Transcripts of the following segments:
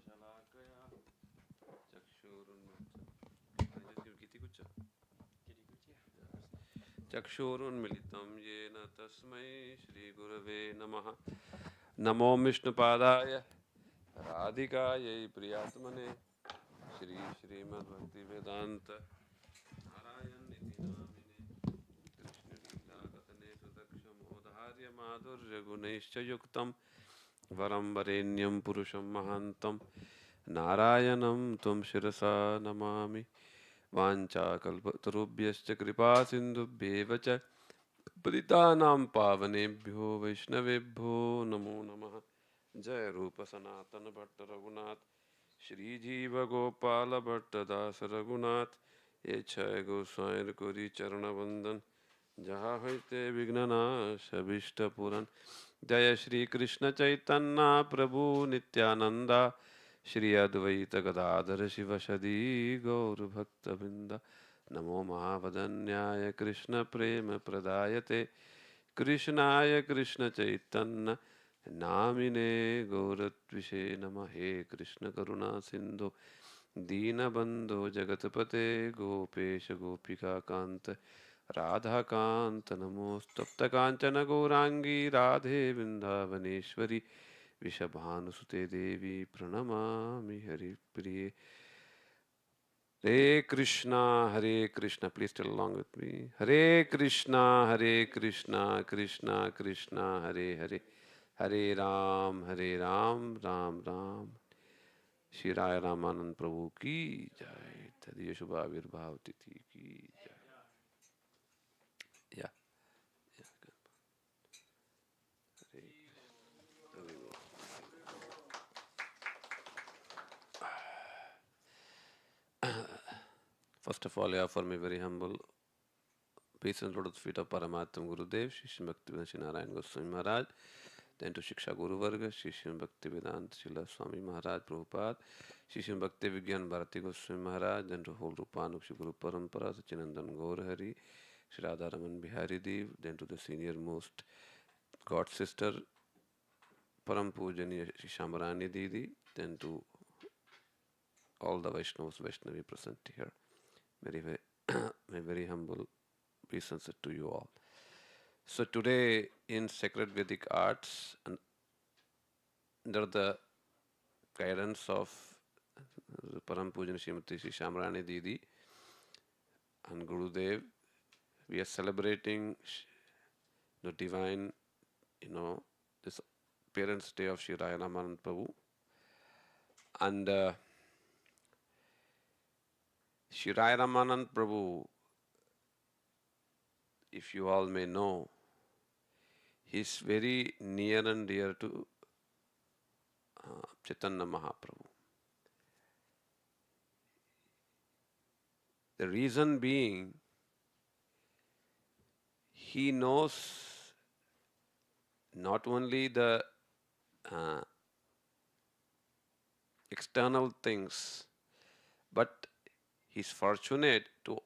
Shalakaya Chakshurunmilitam yena tasmai Shri Gurave Namaha Namo Vishnupadaya Radhikaya Priyatmane Shri Sriman Bhaktivedanta Narayan Niti Namine Krishna Lila Gatane Sudaksham Odharya Madhurya Gunesha Yuktam Varam Varenyam Purusham Mahantam Narayanam Tvam Shirasa Namami Vancha Kalpatarubhyascha Kripa Sindhubhyeva cha Paditanam Pavanebhyo Vaishnavebhyo Namo Namaha Jai Rupa Sanatana Bhatta Raghunath Shri Jiva Gopala Bhatta Das Raghunath Echai Goswair Kori Charana Vandan Jaha Hoite Vignana Shabishta Puran Jaya Shri Krishna Chaitanya Prabhu Nityananda Shri Advaita Gadadhara Shivashadi Gaur Bhakta Binda Namo Mahavadanyaya Krishna Prema Pradayate Krishnaya Krishna Chaitanya Namine Gauratvishe Namahe Krishna Karuna Sindhu Deenabandhu Jagatapate Gopesha Gopika Kanta Radha Kanta Namostapta Kanchana Gaurangi Radhe Vrindavaneshwari Vishabhanusute Devi Pranamami Hari Priye Hare Krishna, please tell along with me. Hare Krishna, Krishna Krishna, Hare Hare, Hare Ram, Ram Ram. Shri Ramananda Prabhu ki jai. Tadiya Shubha Virbhav Tithi ki jai. Yeah. First of all, I offer my very humble obeisance to the feet of Paramatma Gurudev, Shri Bhaktivedanta Sri Narayan Goswami Maharaj, then to Shiksha Guru Varga, Shri Bhaktivedanta Srila Swami Maharaj Prabhupada, Shri Bhakti Vigyan Bharati Goswami Maharaj, then to whole Rupanukshi Guru Parampara, Sachinandan Gaur Hari, Shri Radharaman Bihari Dev, then to the senior most God sister Param Pujaniya Shri Shamarani Didi, then to all the Vaishnavas, Vaishnavi present here. My very humble obeisance to you all. So today in Sacred Vedic Arts, under the guidance of Param Pujan Srimati Shri Shamrani Didi and Gurudev, we are celebrating the divine, this Parents' Day of Sri Ramananda Prabhu. And Sri Ramananda Prabhu, if you all may know, he's very near and dear to Caitanya Mahaprabhu. The reason being, he knows not only the external things, but he's fortunate to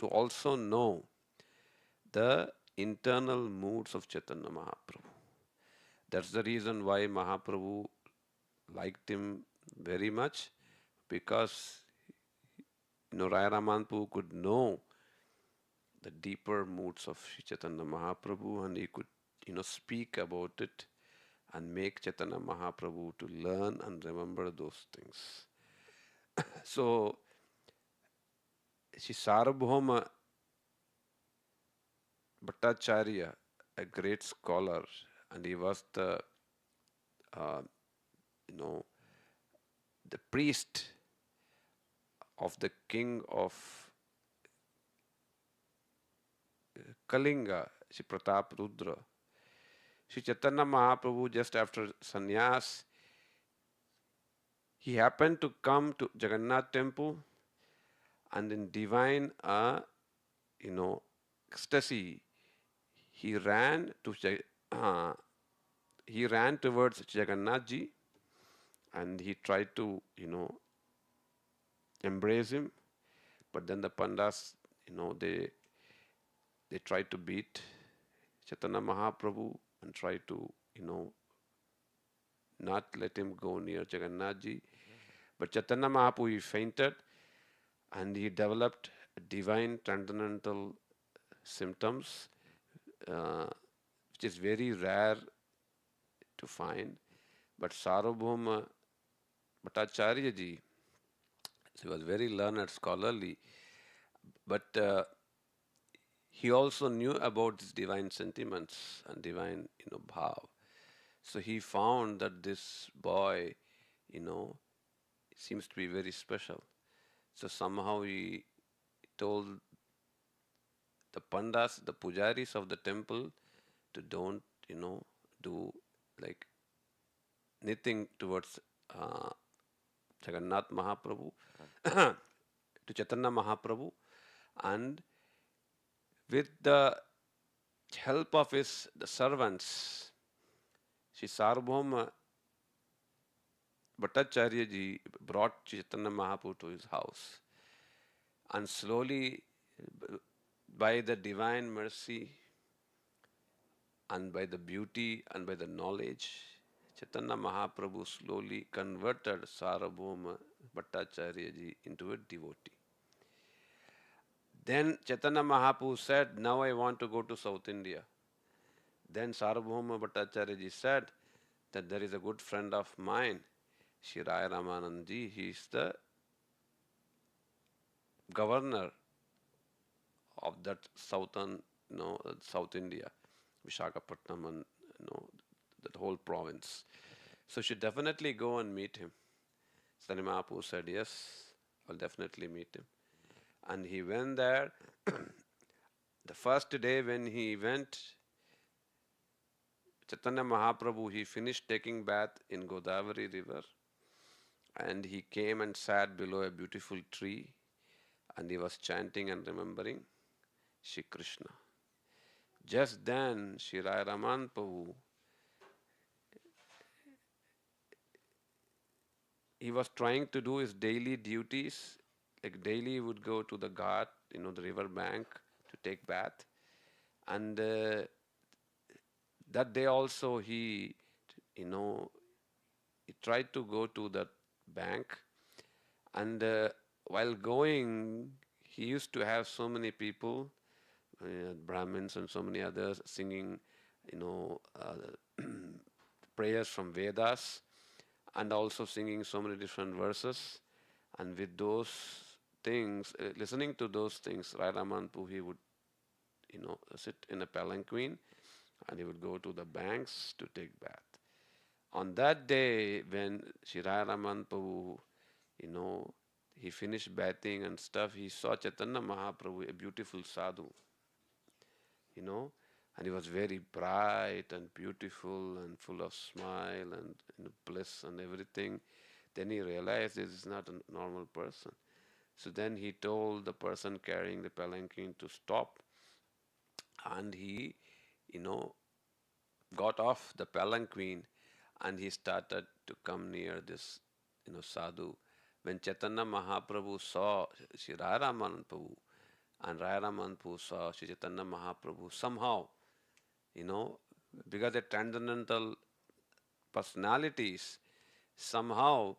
also know the internal moods of Chaitanya Mahaprabhu. That's the reason why Mahaprabhu liked him very much, because Raya Ramananda Prabhu could know the deeper moods of Chaitanya Mahaprabhu, and he could speak about it and make Chaitanya Mahaprabhu to learn and remember those things. So Sri Sarvabhauma Bhattacharya, a great scholar, and he was the the priest of the king of Kalinga, Sri Pratap Rudra. Sri Chaitanya Mahaprabhu, just after sannyas, he happened to come to Jagannath temple, and in divine ecstasy, he ran towards Jagannath ji, and he tried to embrace him, but then the pandas they tried to beat Chaitanya Mahaprabhu and tried to not let him go near Jagannathji. But Chaitanya Mahaprabhu, he fainted and he developed divine transcendental symptoms, which is very rare to find. But Sarvabhauma Bhattacharya ji, he was very learned, scholarly, but he also knew about these divine sentiments and divine, bhav. So he found that this boy, you know, seems to be very special. So somehow he told the pandas, the pujaris of the temple, to don't, do like anything towards Jagannath Mahaprabhu, to Chaitanya Mahaprabhu, and with the help of his the servants, Sri Sarvabhauma Bhattacharya ji brought Chaitanya Mahaprabhu to his house. And slowly, by the divine mercy and by the beauty and by the knowledge, Chaitanya Mahaprabhu slowly converted Sarvabhauma Bhattacharya ji into a devotee. Then Chaitanya Mahaprabhu said, now I want to go to South India. Then Sarvabhauma Bhattacharya ji said that there is a good friend of mine, Sri Ramananda ji. He is the governor of that southern, South India, Visakhapatnam, and that whole province. So she definitely go and meet him. Sani Mahaprabhu said, yes, I'll definitely meet him. And he went there. The first day when he went, Chaitanya Mahaprabhu, he finished taking bath in Godavari river, and he came and sat below a beautiful tree, and he was chanting and remembering Shri Krishna. Just then, Sri Raman Prabhu, he was trying to do his daily duties. Like daily, he would go to the ghat, the river bank, to take bath. And that day also, he tried to go to that bank. And while going, he used to have so many people, Brahmins and so many others, singing, prayers from Vedas, and also singing so many different verses. And with those things, listening to those things, Rai Ramanpu, he would, sit in a palanquin, and he would go to the banks to take bath. On that day, when Sri Ramanpu, he finished bathing and stuff, he saw Chaitanya Mahaprabhu, a beautiful sadhu, and he was very bright and beautiful and full of smile and bliss and everything. Then he realized this is not a normal person. So then he told the person carrying the palanquin to stop, and he, got off the palanquin, and he started to come near this, sadhu. When Chaitanya Mahaprabhu saw Sri Raman Prabhu, and Raman Prabhu saw Sri Chaitanya Mahaprabhu, somehow, because they're transcendental personalities, somehow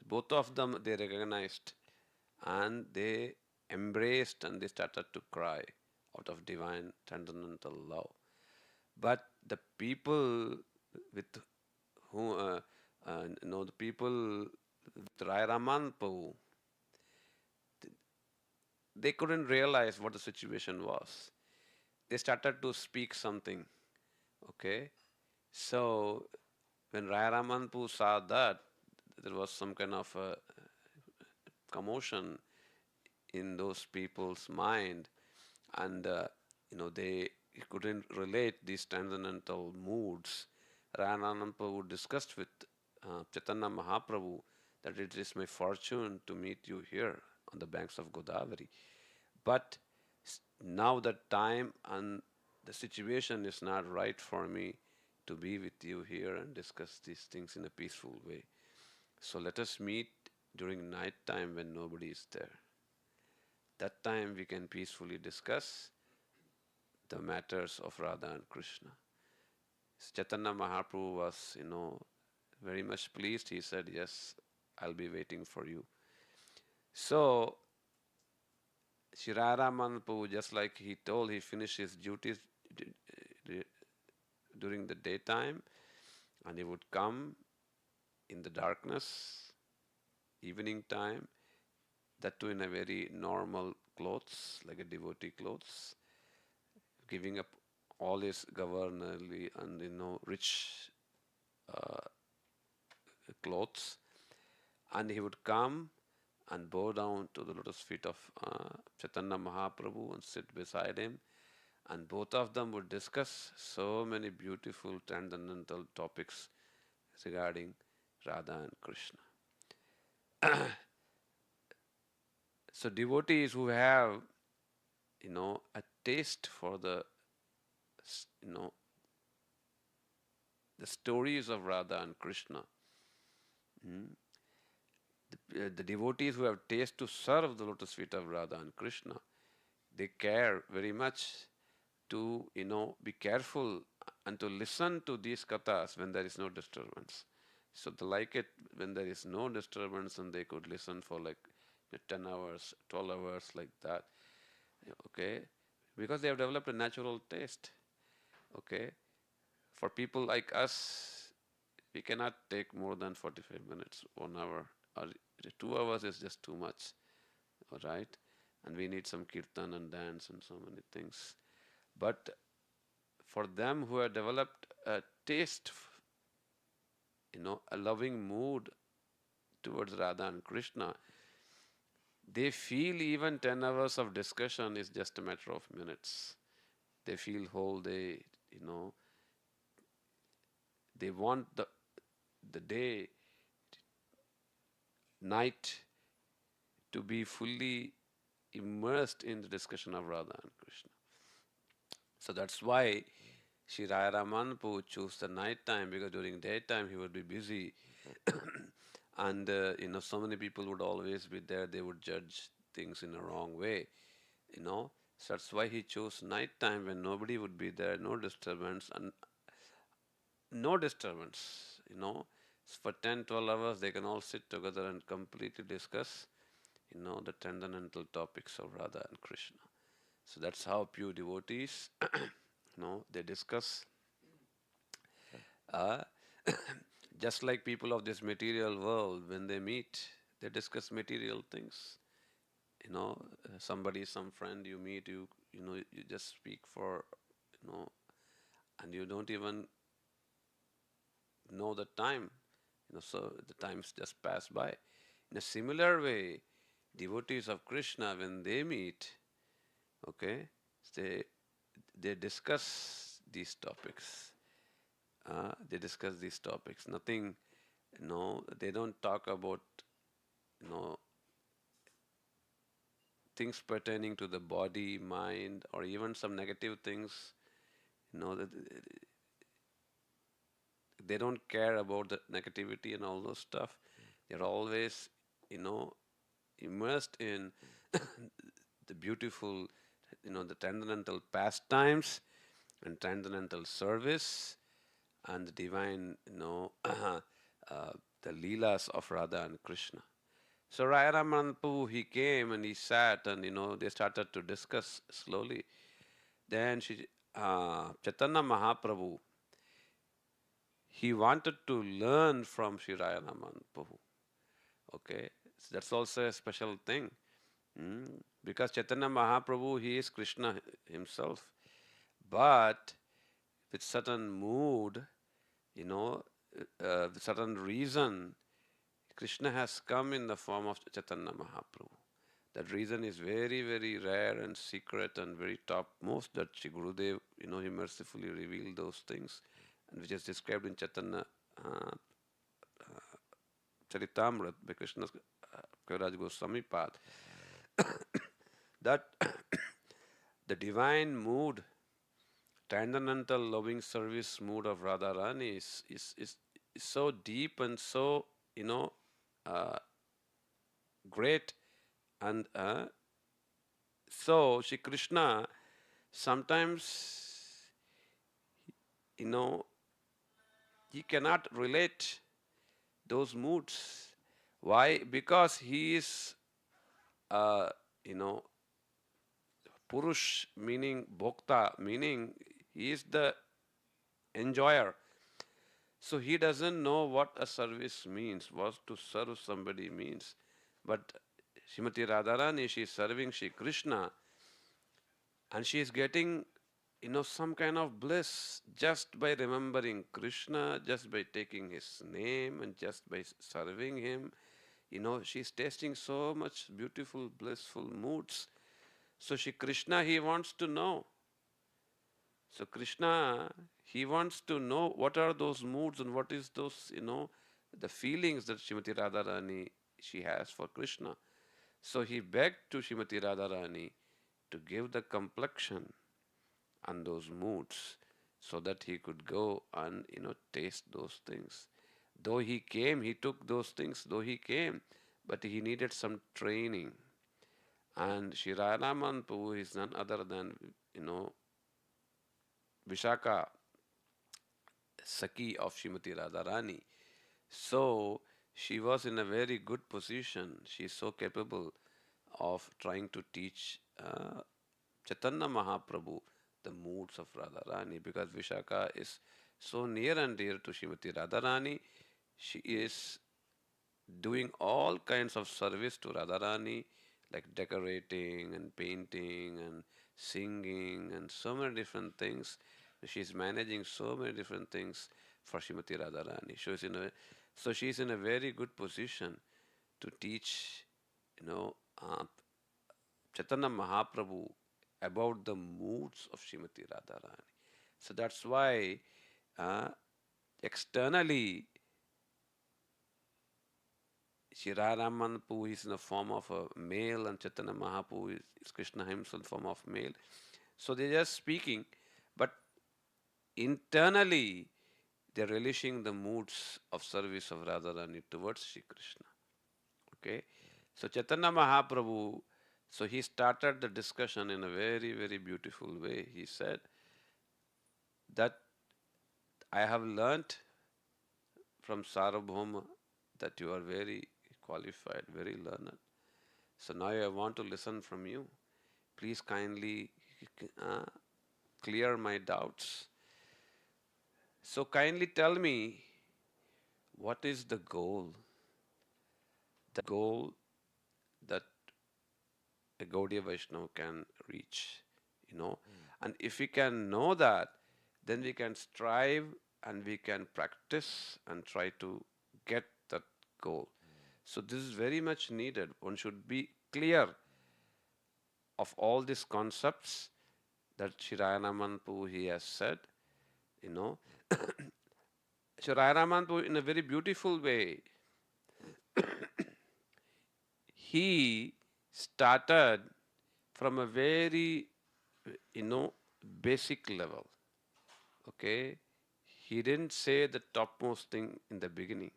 both of them they recognized, and they embraced, and they started to cry out of divine transcendental love. But the people with whom, the people with Rai Raman Prabhu, they couldn't realize what the situation was. They started to speak something. Okay, so when Rai Ramanpu saw that, there was some kind of a commotion in those people's mind, and they couldn't relate these transcendental moods. Rai Ramanpu discussed with Chaitanya Mahaprabhu that it is my fortune to meet you here on the banks of Godavari. But now the time and the situation is not right for me to be with you here and discuss these things in a peaceful way. So let us meet during night time when nobody is there. That time we can peacefully discuss the matters of Radha and Krishna. Chaitanya Mahaprabhu was, very much pleased. He said, yes, I'll be waiting for you. So, Sri Ramananda, just like he told, he finished his duties during the daytime, and he would come in the darkness, evening time, that too in a very normal clothes, like a devotee clothes, giving up all his governally and rich clothes, and he would come and bow down to the lotus feet of Chaitanya Mahaprabhu and sit beside him, and both of them would discuss so many beautiful transcendental topics regarding Radha and Krishna. So devotees who have, a taste for you know, the stories of Radha and Krishna, the devotees who have taste to serve the lotus feet of Radha and Krishna, they care very much to, be careful and to listen to these kathas when there is no disturbance. So they like it when there is no disturbance, and they could listen for like 10 hours, 12 hours, like that. Okay, because they have developed a natural taste. Okay, for people like us, we cannot take more than 45 minutes, 1 hour, or 2 hours is just too much. All right, and we need some kirtan and dance and so many things. But for them who have developed a taste, a loving mood towards Radha and Krishna, they feel even 10 hours of discussion is just a matter of minutes. They feel whole day, they want the day, night to be fully immersed in the discussion of Radha and Krishna. So that's why Sri Ramananda chose the night time, because during daytime he would be busy and so many people would always be there. They would judge things in a wrong way, so that's why he chose night time, when nobody would be there, no disturbance, and no disturbance, so for 10-12 hours they can all sit together and completely discuss, the transcendental topics of Radha and Krishna. So that's how pure devotees they discuss, uh, just like people of this material world, when they meet, they discuss material things. Somebody, some friend you meet, you just speak for, and you don't even know the time, so the times just pass by. In a similar way, devotees of Krishna, when they meet, okay, they discuss these topics. They discuss these topics. Nothing, they don't talk about, you know, things pertaining to the body, mind, or even some negative things. That they don't care about the negativity and all those stuff. They're always, immersed in the beautiful, the transcendental pastimes and transcendental service and the divine, the leelas of Radha and Krishna. So Raya Ramananda, he came and he sat, and they started to discuss slowly. Then Chaitanya Mahaprabhu, he wanted to learn from Sri Raya Ramananda. Okay, so that's also a special thing. Because Chaitanya Mahaprabhu, he is Krishna himself, but with certain mood, with certain reason, Krishna has come in the form of Chaitanya Mahaprabhu. That reason is very, very rare and secret and very topmost, that Shri Gurudev, he mercifully revealed those things, and which is described in Chaitanya Charitamrita by Krishna's Kaviraj Goswami Pad. That the divine mood, transcendental loving service mood of Radharani is so deep and so, uh, great. And so Shri Krishna sometimes, he cannot relate those moods. Why? Because he is, uh, you know, Purush, meaning Bhokta, meaning he is the enjoyer. So he doesn't know what a service means, what to serve somebody means. But Srimati Radharani, she is serving Shri Krishna, and she is getting, some kind of bliss just by remembering Krishna, just by taking his name, and just by serving him. She's tasting so much beautiful, blissful moods. So Shri Krishna, he wants to know. So Krishna, he wants to know what are those moods and what is those, the feelings that Srimati Radharani, she has for Krishna. So he begged to Srimati Radharani to give the complexion and those moods so that he could go and, taste those things. Though he came, he took those things, though he came, but he needed some training. And Sri Raman Prabhu is none other than, Vishaka, Saki of Srimati Radharani. So she was in a very good position. She is so capable of trying to teach Chaitanya Mahaprabhu the moods of Radharani, because Vishaka is so near and dear to Srimati Radharani. She is doing all kinds of service to Radharani, like decorating and painting and singing and so many different things. She's managing so many different things for Srimati Radharani. So she's in a very good position to teach, you know, uh, Chaitanya Mahaprabhu about the moods of Srimati Radharani. So that's why uh, externally Sri Ramanpu is in the form of a male and Chaitanya Mahaprabhu is Krishna himself in the form of male. So they're just speaking, but internally they're relishing the moods of service of Radharani towards Sri Krishna. Okay, so Chaitanya Mahaprabhu, so he started the discussion in a very, very beautiful way. He said that I have learnt from Sarvabhauma that you are very qualified, very learned. So now I want to listen from you. Please kindly uh, clear my doubts. So kindly tell me, what is the goal? The goal that a Gaudiya Vaishnava can reach, And if we can know that, then we can strive and we can practice and try to get that goal. So this is very much needed. One should be clear of all these concepts that Sri Ramanpu he has said, you know. Sri Ramanpu in a very beautiful way, he started from a very, basic level. Okay, he didn't say the topmost thing in the beginning.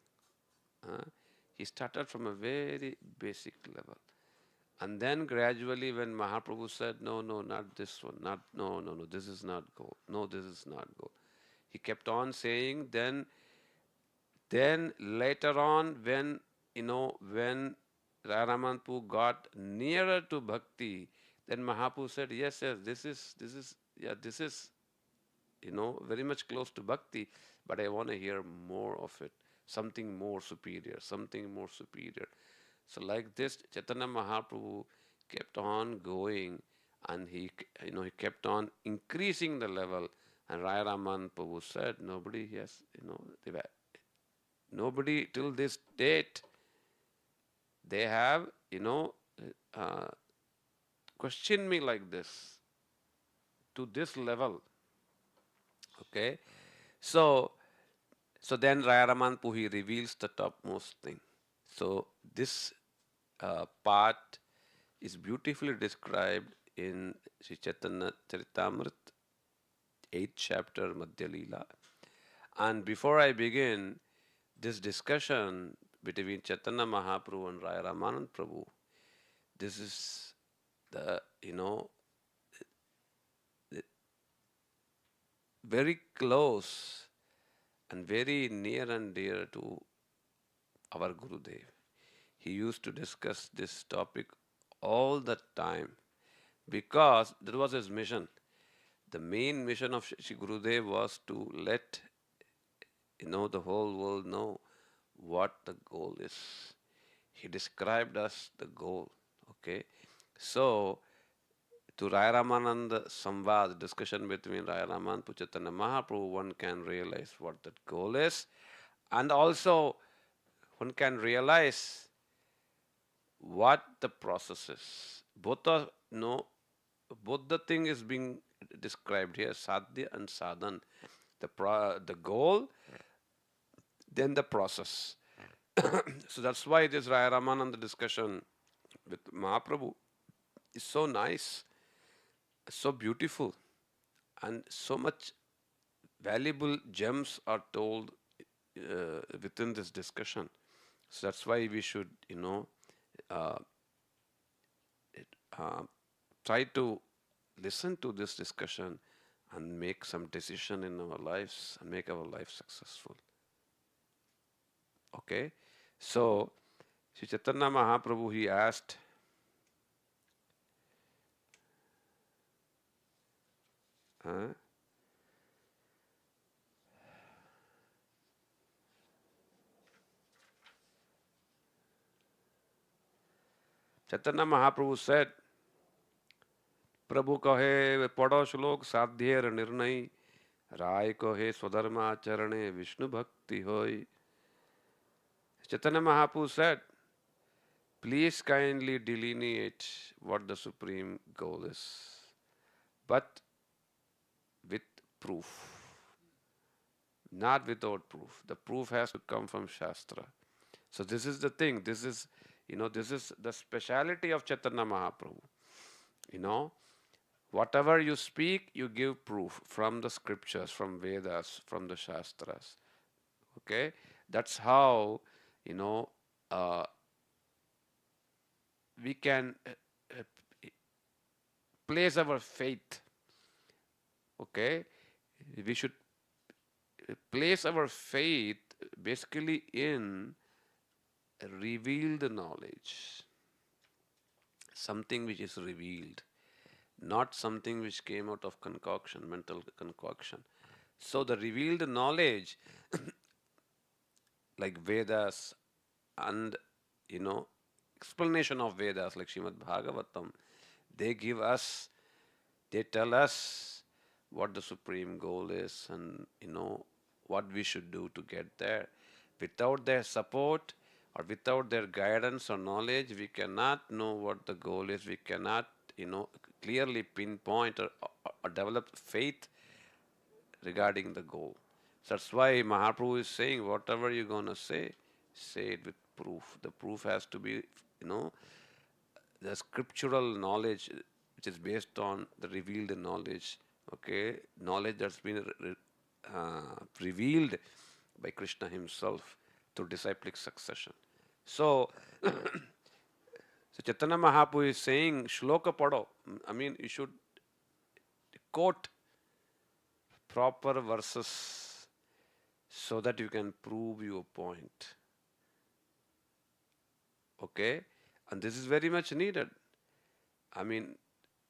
He started from a very basic level. And then gradually, when Mahaprabhu said, no, no, not this one, not, no, no, no, this is not goal. No, this is not goal. He kept on saying, then later on, when Ramanpu got nearer to bhakti, then Mahaprabhu said, yes, yes, this is, very much close to bhakti, but I want to hear more of it, something more superior, something more superior. So like this, Chaitanya Mahaprabhu kept on going, and he kept on increasing the level. And Raya Raman Prabhu said, nobody has, nobody till this date, they have, uh, questioned me like this, to this level. Okay, so then Raya Raman Puhi reveals the topmost thing. So this part is beautifully described in Sri Chaitanya Charitamrita, 8th chapter, Madhya Leela. And before I begin this discussion between Chaitanya Mahaprabhu and Raya Ramanand Prabhu, this is the, very close and very near and dear to our Gurudev. He used to discuss this topic all the time because that was his mission. The main mission of Shri Gurudev was to let the whole world know what the goal is. He described us the goal. Okay, so to Raya Ramananda Samvad, discussion between Raya Ramananda Chaitanya Mahaprabhu, one can realize what that goal is, and also one can realize what the process is. Both are no, both the thing is being described here, sadhya and sadhan. The goal, then the process. So that's why this Raya Ramananda discussion with Mahaprabhu is so nice, so beautiful, and so much valuable gems are told within this discussion. So that's why we should, uh, uh, try to listen to this discussion and make some decision in our lives and make our life successful. Okay, so Sri Chaitanya Mahaprabhu, he asked, Chaitanya Mahaprabhu said, प्रभु कहे पढ़ो श्लोक साध्येर निर्णय राय कहे स्वधर्माचरणे विष्णु भक्ति होय. Chaitanya Mahaprabhu said, please kindly delineate what the supreme goal is, but with proof, not without proof. The proof has to come from Shastra. So this is the thing. This is the speciality of Chaitanya Mahaprabhu. Whatever you speak, you give proof from the scriptures, from Vedas, from the Shastras. Okay, that's how uh, we can place our faith. Okay, we should place our faith basically in revealed knowledge, something which is revealed, not something which came out of concoction, mental concoction. So the revealed knowledge, like Vedas and explanation of Vedas, like Srimad Bhagavatam, they tell us what the supreme goal is and what we should do to get there. Without their support or without their guidance or knowledge, we cannot know what the goal is. We cannot clearly pinpoint or develop faith regarding the goal. So that's why Mahaprabhu is saying, whatever you're gonna say it with proof. The proof has to be the scriptural knowledge, which is based on the revealed knowledge. Okay, knowledge that's been revealed by Krishna himself through disciplic succession. So, so Chaitanya Mahaprabhu is saying, Shloka Pado. I mean, you should quote proper verses so that you can prove your point. Okay, and this is very much needed. I mean,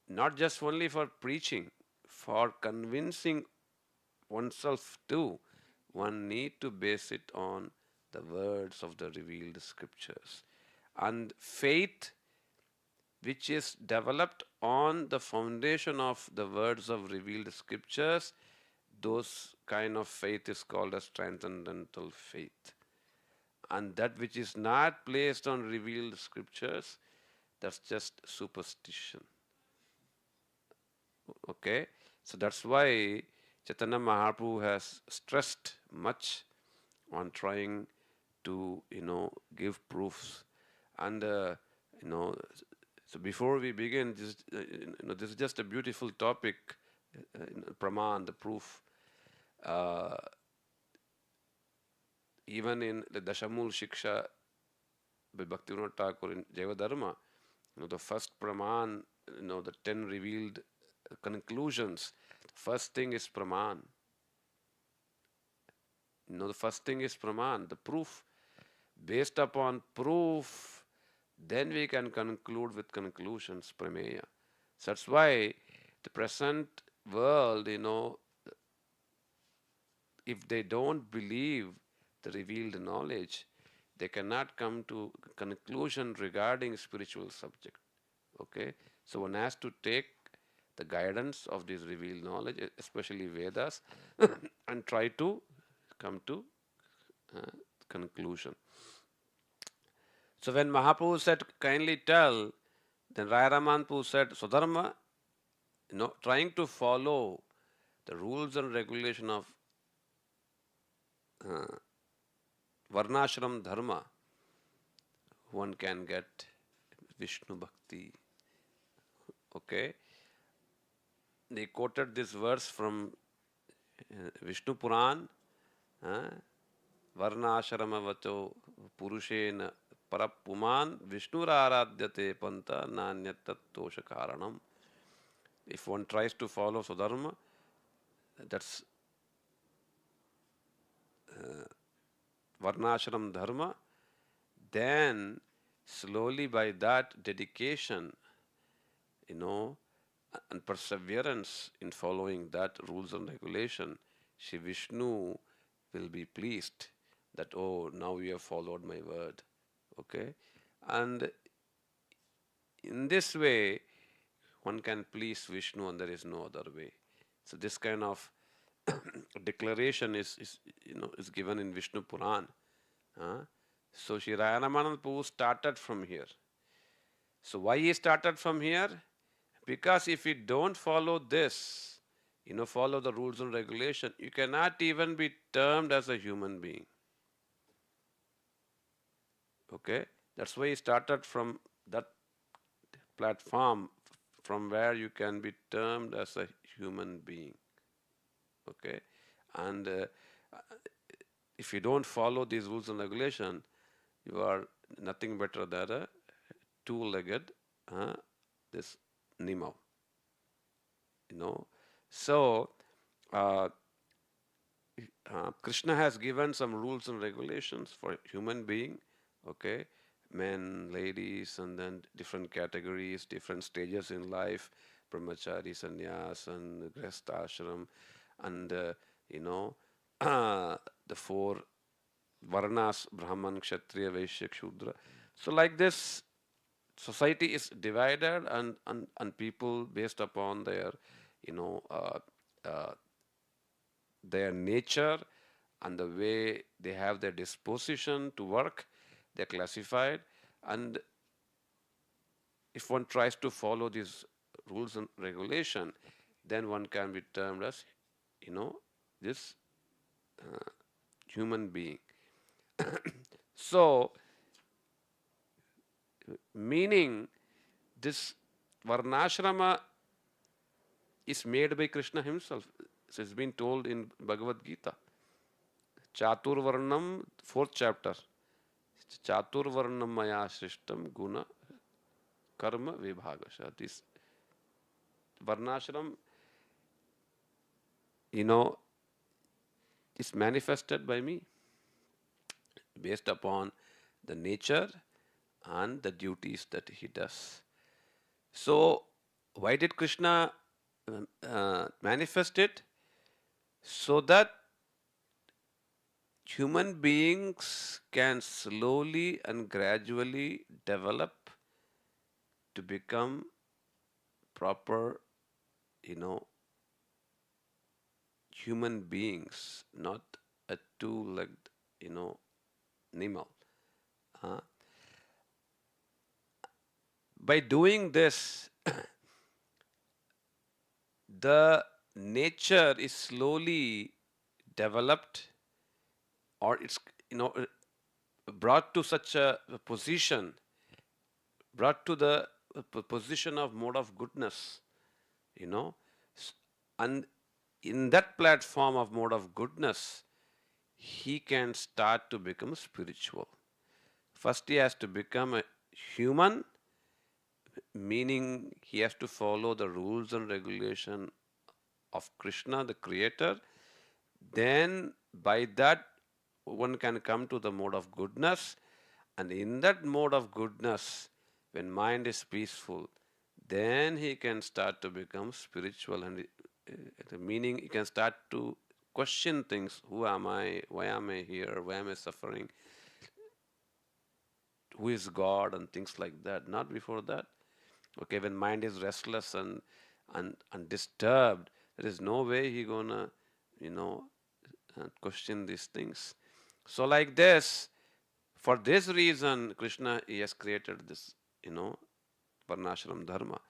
not just only for preaching, for convincing oneself too, one need to base it on the words of the revealed scriptures. And faith, which is developed on the foundation of the words of revealed scriptures, those kind of faith is called as transcendental faith. And that which is not placed on revealed scriptures, that's just superstition. Okay, so that's why Chaitanya Mahaprabhu has stressed much on trying to give proofs. And so before we begin, this is just a beautiful topic, Praman, the proof. Even in the Dashamul Shiksha by Bhaktivedanta Thakur in Jaiva Dharma, the first Praman, the 10 revealed conclusions, first thing is Praman. The first thing is praman, the proof. Based upon proof, then we can conclude with conclusions, prameya. So that's why the present world, if they don't believe the revealed knowledge, they cannot come to conclusion regarding spiritual subject. Okay, so one has to take the guidance of this revealed knowledge, especially Vedas, and try to come to uh, conclusion. So when Mahaprabhu said, kindly tell, then Raya Ramanpu said, Swadharma, trying to follow the rules and regulation of uh, Varnashram Dharma, one can get Vishnu Bhakti. Okay, they quoted this verse from Vishnu Puran, Varnashrama vacho purushena parapuman Vishnuraradhyate panta nanyatatosha karanam. If one tries to follow Swadharma, that's Varnashram Dharma, then slowly by that dedication, and perseverance in following that rules and regulation, Shri Vishnu will be pleased that, oh, now you have followed my word. Okay? And in this way, one can please Vishnu and there is no other way. So this kind of declaration is given in Vishnu Puran. So Sri Ramananda Prabhu started from here. So why he started from here? Because if you don't follow this, follow the rules and regulation, you cannot even be termed as a human being. Okay? That's why he started from that platform from where you can be termed as a human being. Okay? And if you don't follow these rules and regulation, you are nothing better than a two-legged this Nimau. So Krishna has given some rules and regulations for human being, okay, men, ladies, and then different categories, different stages in life, brahmachari, sannyas, and grihastha ashram, and the four varnas, brahman, kshatriya, vaishya, shudra. So like this, society is divided, and people based upon their uh, their nature and the way they have their disposition to work, they're classified. And if one tries to follow these rules and regulation, then one can be termed as this human being. So meaning this varnashrama is made by Krishna himself. So it's been told in Bhagavad Gita. Chaturvarnam, 4th chapter. Chaturvarnam maya shrishtam guna karma vibhagasha. This varnashram, is manifested by me based upon the nature and the duties that he does. So, why did Krishna manifest it? So that human beings can slowly and gradually develop to become proper, human beings, not a two-legged, animal. By doing this, the nature is slowly developed, or it's brought to such a position, brought to the position of mode of goodness, and in that platform of mode of goodness, he can start to become spiritual. First, he has to become a human, meaning he has to follow the rules and regulation of Krishna, the creator. Then by that one can come to the mode of goodness, and in that mode of goodness, when mind is peaceful, then he can start to become spiritual, and the meaning he can start to question things. Who am I? Why am I here? Why am I suffering? Who is God? And things like that. Not before that. Okay, when mind is restless and disturbed, there is no way he gonna, you know, question these things. So like this, for this reason, Krishna, he has created this, varnashram dharma.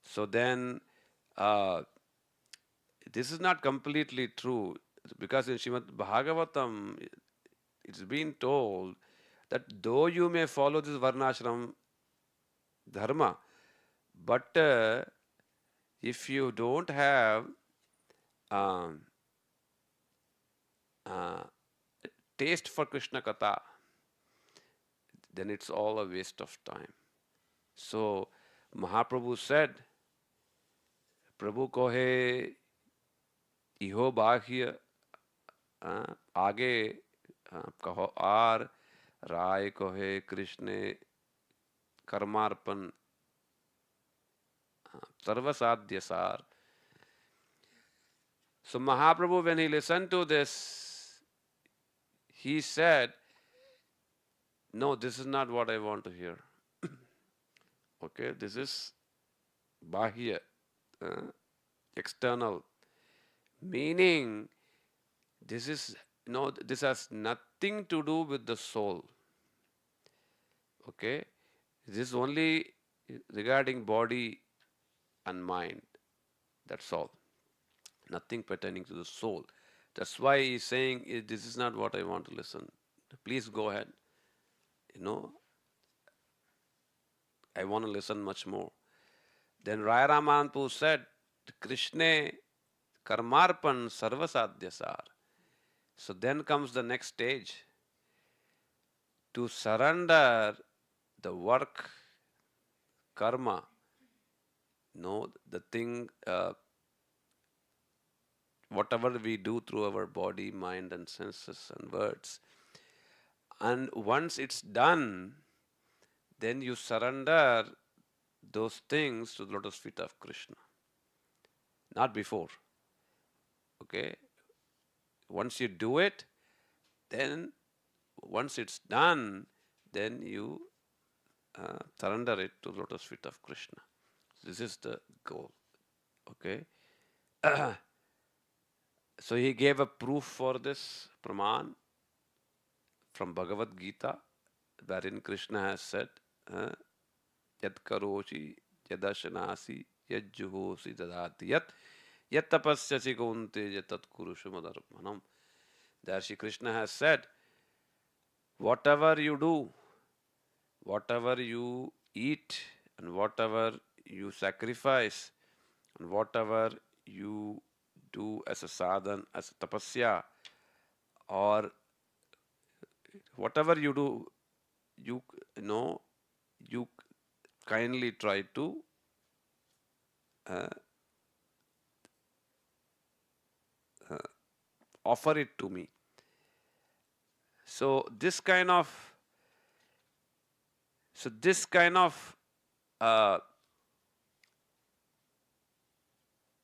So then, this is not completely true, because in Srimad Bhagavatam, it's been told that though you may follow this varnashram dharma, but if you don't have um, uh, taste for Krishna Katha, then it's all a waste of time. So Mahaprabhu said, Prabhu kohe iho bahya आगे कहो are राय कोहे कृष्ण कर्मार्पण सर्वसाध्य सार. So Mahaprabhu, when he listened to this, he said, no, this is not what I want to hear. Okay, this is bahya, external, meaning this is this has nothing to do with the soul. Okay, this is only regarding body and mind. That's all. Nothing pertaining to the soul. That's why he's saying, this is not what I want to listen. Please go ahead. I want to listen much more. Then Raya Ramananda said, Krishna karmarpan sarvasadhya sar. So then comes the next stage, to surrender the work, karma, the thing, whatever we do through our body, mind, and senses and words. And once it's done, then you surrender those things to the lotus feet of Krishna. Not before. Okay? Once you do it, then once it's done, then you surrender it to the lotus feet of Krishna. This is the goal. Okay? So he gave a proof for this, Praman, from Bhagavad Gita, wherein Krishna has said, Yat karoshi yadashanasi yad juhosi dadati yat tapasyasi kaunte yatat kurushu madarpanam. There Shri Krishna has said, whatever you do, whatever you eat, and whatever you sacrifice, and whatever you do as a sadhan, as a tapasya, or whatever you do, you kindly try to offer it to me. So this kind of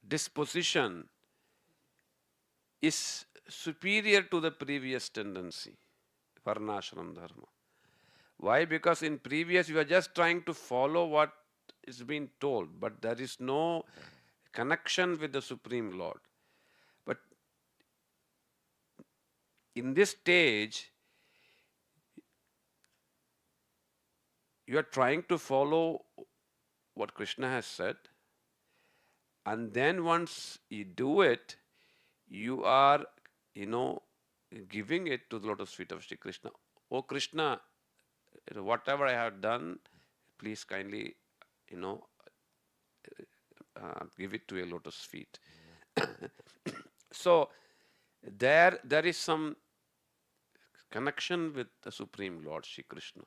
disposition is superior to the previous tendency, varnashram dharma. Why? Because in previous you are just trying to follow what is being told, but there is no connection with the Supreme Lord. But in this stage, you are trying to follow what Krishna has said, and then once you do it, you are, giving it to the lotus feet of Shri Krishna. Oh Krishna, whatever I have done, please kindly, give it to your lotus feet. So there is some connection with the Supreme Lord Shri Krishna.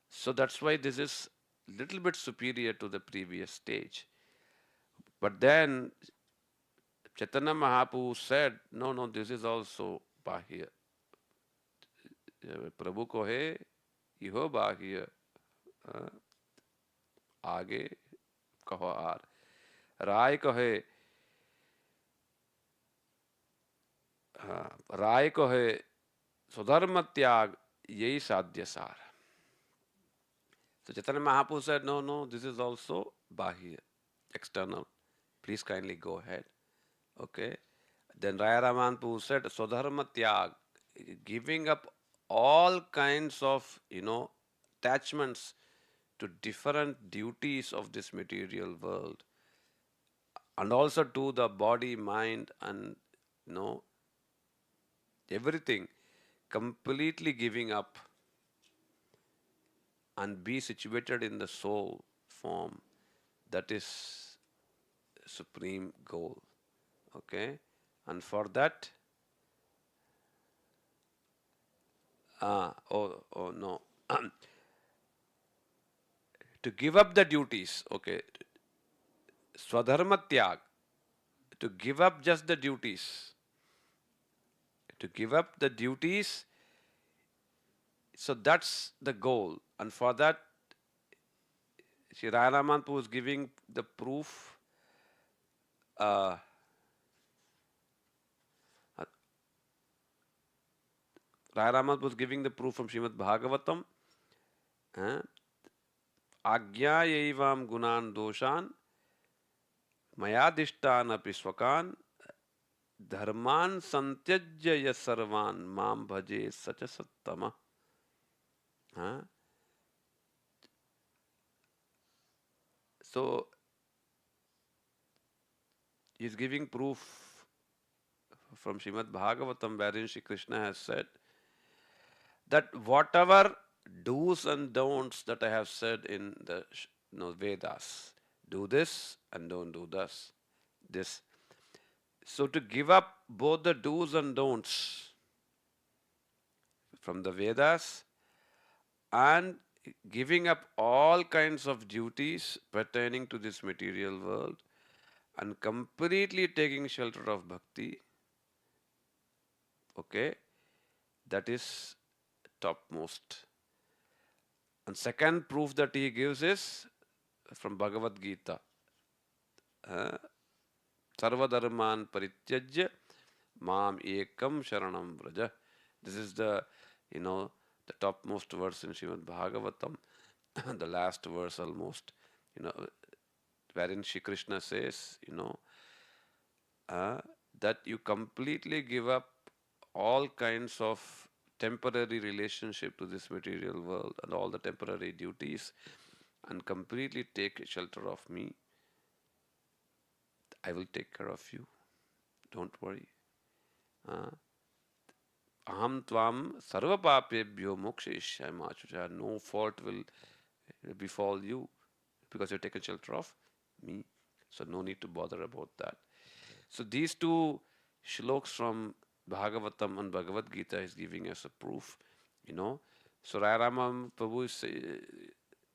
So that's why this is little bit superior to the previous stage. But then Chaitanya Mahaprabhu said, no, this is also bahya. प्रभु कहे इहो बाह्य आगे कहो are, राय कहे राय कहे स्वधर्म त्याग यही साध्य सार. So Chaitanya Mahaprabhu said, no, no, this is also bahya, external. Please kindly go ahead. Okay. Then Raya Raman Prabhu said, Swadharma Tyag, giving up all kinds of, attachments to different duties of this material world, and also to the body, mind, and, everything, completely giving up and be situated in the soul form. That is supreme goal. Okay. And for that, oh no, to give up the duties. Okay. Swadharma tyag, to give up just the duties. To give up the duties. So that's the goal. And for that, Sri Raramanpu is giving the proof. Raramanpu was giving the proof from Srimad Bhagavatam. Agyayaivam gunan doshan mayadishtan api swakan dharman santyajya sarvan mam bhaje sacha sattama. So he is giving proof from Srimad Bhagavatam, wherein Shri Krishna has said that whatever do's and don'ts that I have said in the Vedas, do this and don't do this. So to give up both the do's and don'ts from the Vedas and giving up all kinds of duties pertaining to this material world and completely taking shelter of bhakti, okay, that is topmost. And second proof that he gives is from Bhagavad Gita. Sarvadharman parityajya mam ekam sharanam vraja. This is the topmost verse in Srimad Bhagavatam, the last verse almost, wherein Shri Krishna says, that you completely give up all kinds of temporary relationship to this material world and all the temporary duties and completely take shelter of me. I will take care of you. Don't worry. Aham tvam sarva papebhyo mokshayishyami achucha. No fault will befall you because you've taken shelter of me. So no need to bother about that. So these two shloks from Bhagavatam and Bhagavad Gita is giving us a proof, So Rama Prabhu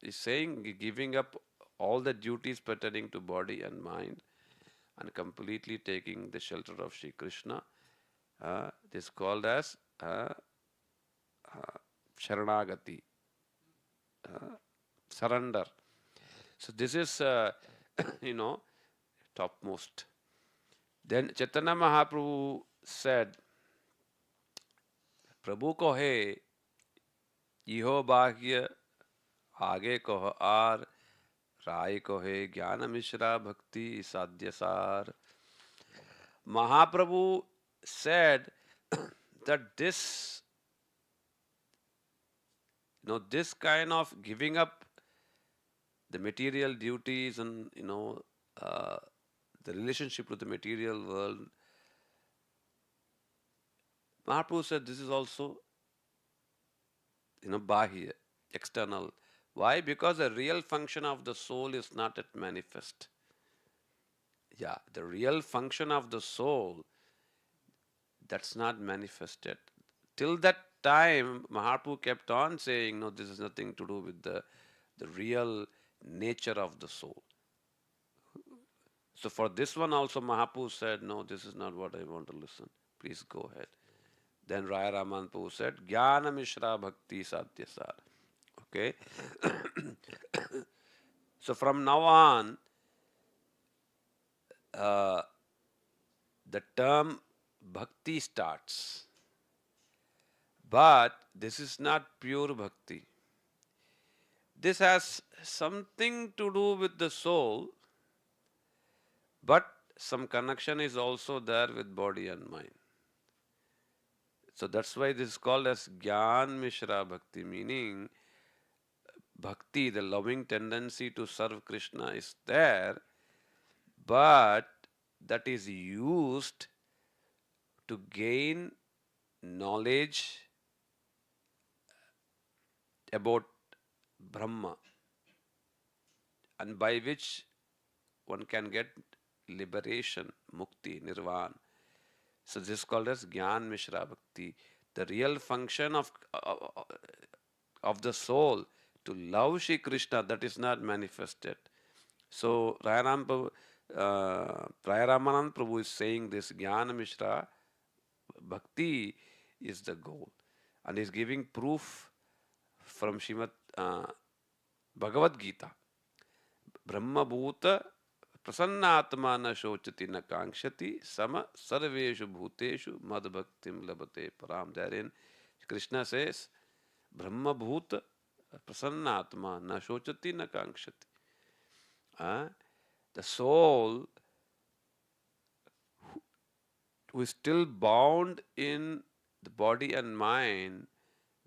is saying, giving up all the duties pertaining to body and mind and completely taking the shelter of Shri Krishna. This is called as Sharanagati, surrender. So this is, topmost. Then Chaitanya Mahaprabhu said, Prabhu kohe, iho bahya, आगे कहो are, राय कहे ज्ञान मिश्रा भक्ति साध्यसार. Mahaprabhu said that this kind of giving up the material duties and the relationship with the material world, Mahaprabhu said this is also bahya, external. Why? Because the real function of the soul is not yet manifest. Yeah, the real function of the soul, that's not manifested. Till that time, Mahaprabhu kept on saying, no, this has nothing to do with the real nature of the soul. So for this one also, Mahaprabhu said, no, this is not what I want to listen. Please go ahead. Then Raya Raman Prabhu said, Jnana Mishra Bhakti Sadhyasar. Okay. So from now on, uh, the term bhakti starts. But this is not pure bhakti. This has something to do with the soul, but some connection is also there with body and mind. So that's why this is called as Gyan Mishra Bhakti, meaning bhakti, the loving tendency to serve Krishna is there, but that is used to gain knowledge about Brahma, and by which one can get liberation, mukti, nirvana. So this is called as Gyan Mishra Bhakti. The real function of the soul to love Shri Krishna, that is not manifested. So Raya Ramanand Prabhu is saying this Jnana Mishra Bhakti is the goal, and is giving proof from Srimad Bhagavad Gita. Brahmabhuta प्रसन्नात्मा न शोचति न कांक्षति सम सर्वेषु भूतेषु मद भक्तिम लभते पराम. Therein Krishna says, Brahmabhut prasannatma na shochati na kankshati. The soul who is still bound in the body and mind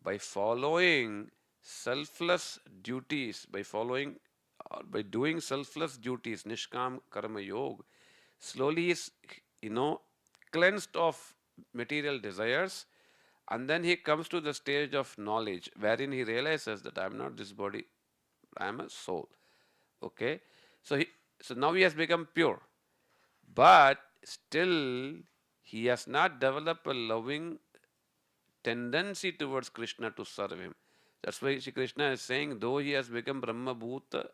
by following selfless duties, by doing selfless duties, nishkam karma yoga, slowly is, cleansed of material desires, and then he comes to the stage of knowledge wherein he realizes that I am not this body, I am a soul. Okay, so now he has become pure, but still he has not developed a loving tendency towards Krishna to serve him. That's why Shri Krishna is saying, though he has become Brahma Bhuta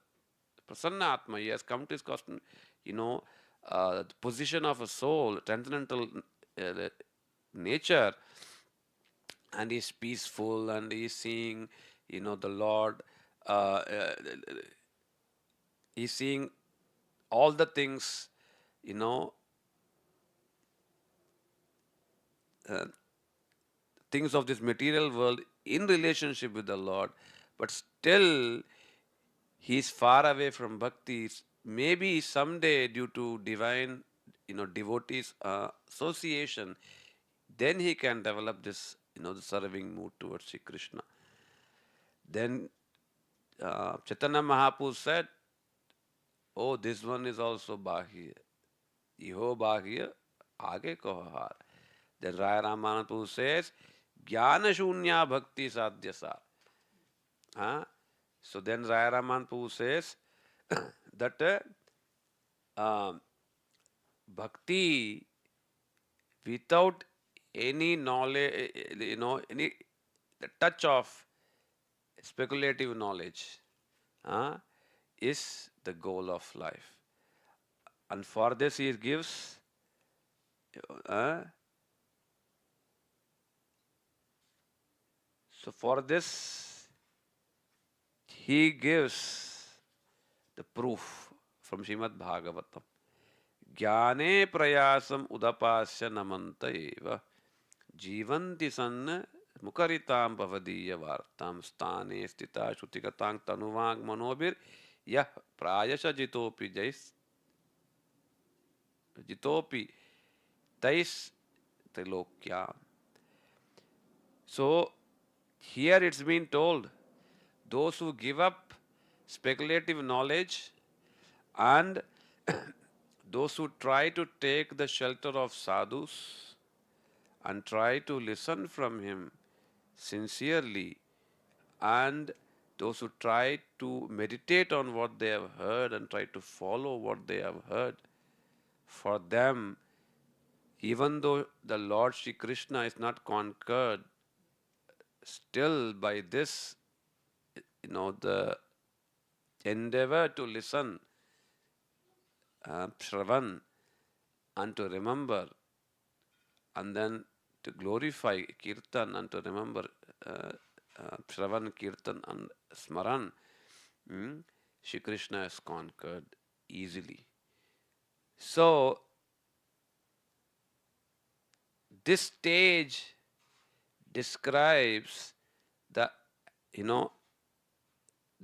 Prasanna Atma, he has come to his custom, the position of a soul, transcendental nature, and he's peaceful, and he's seeing, the Lord, uh, uh, he's seeing all the things, you know, uh, things of this material world in relationship with the Lord, but still he is far away from bhakti. Maybe someday, due to divine, devotees association, then he can develop this, the serving mood towards Sri Krishna. Then Chaitanya Mahaprabhu said, "Oh, this one is also bahya. Iho bahya, aage kaho har." Then Raya Ramananda Prabhu says, "Jnana shunya bhakti sadhyasa." So then Raya Ramananda Prabhu says that bhakti without any knowledge, any the touch of speculative knowledge is the goal of life. And for this he gives so for this he gives the proof from Srimad Bhagavatam. Jnane prayasam udapasya namanta eva जीवंति सन्न मुखरितां भवदीय वार्तां स्थाने स्थिता श्रुतिकतां तनुवांग मनोभिर यह प्रायश जितोपि तैस त्रिलोक्याम. So here it's been told, those who give up speculative knowledge and those who try to take the shelter of sadhus and try to listen from him sincerely, and those who try to meditate on what they have heard and try to follow what they have heard, for them, even though the Lord Shri Krishna is not conquered, still by this, the endeavor to listen, Shravan, and to remember, and then to glorify Kirtan and to remember Shravan, Kirtan and Smaran, Shri Krishna is conquered easily. So, this stage describes the, the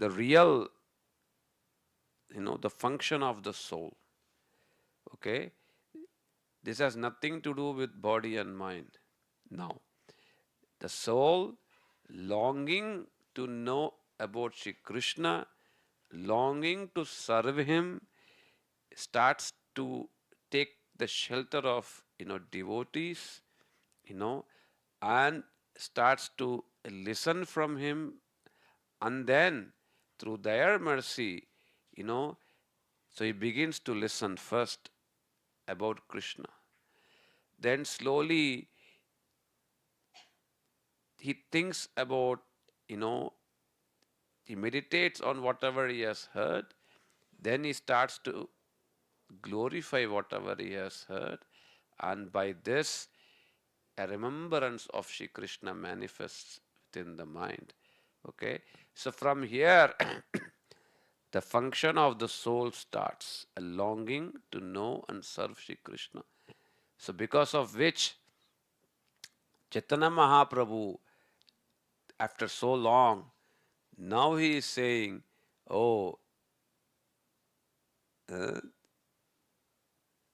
real, the function of the soul. Okay? This has nothing to do with body and mind. Now, the soul longing to know about Shri Krishna, longing to serve him, starts to take the shelter of devotees, and starts to listen from him, and then through their mercy, so he begins to listen first about Krishna. Then slowly he thinks about, he meditates on whatever he has heard. Then he starts to glorify whatever he has heard. And by this, a remembrance of Shri Krishna manifests within the mind. Okay? So from here, the function of the soul starts, a longing to know and serve Shri Krishna. So because of which, Chaitanya Mahaprabhu, after so long, now he is saying, oh,